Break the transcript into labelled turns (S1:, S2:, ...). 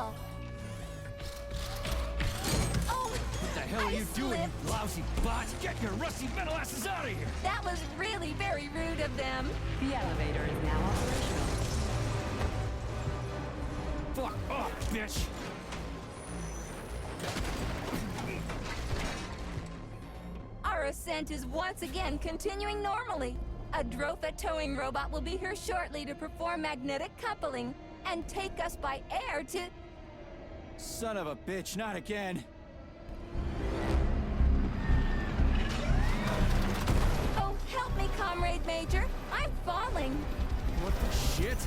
S1: well. Oh,
S2: What the hell are you doing, you lousy bot? Get your rusty metal asses out of here!
S1: that was really very rude of them.
S3: The elevator is now operational.
S2: Fuck off, bitch!
S1: Our ascent is once again continuing normally. A Drofa towing robot will be here shortly to perform magnetic coupling and take us by air to...
S2: Son of a bitch, not again!
S1: Oh, help me, Comrade Major. I'm falling.
S2: What the shit?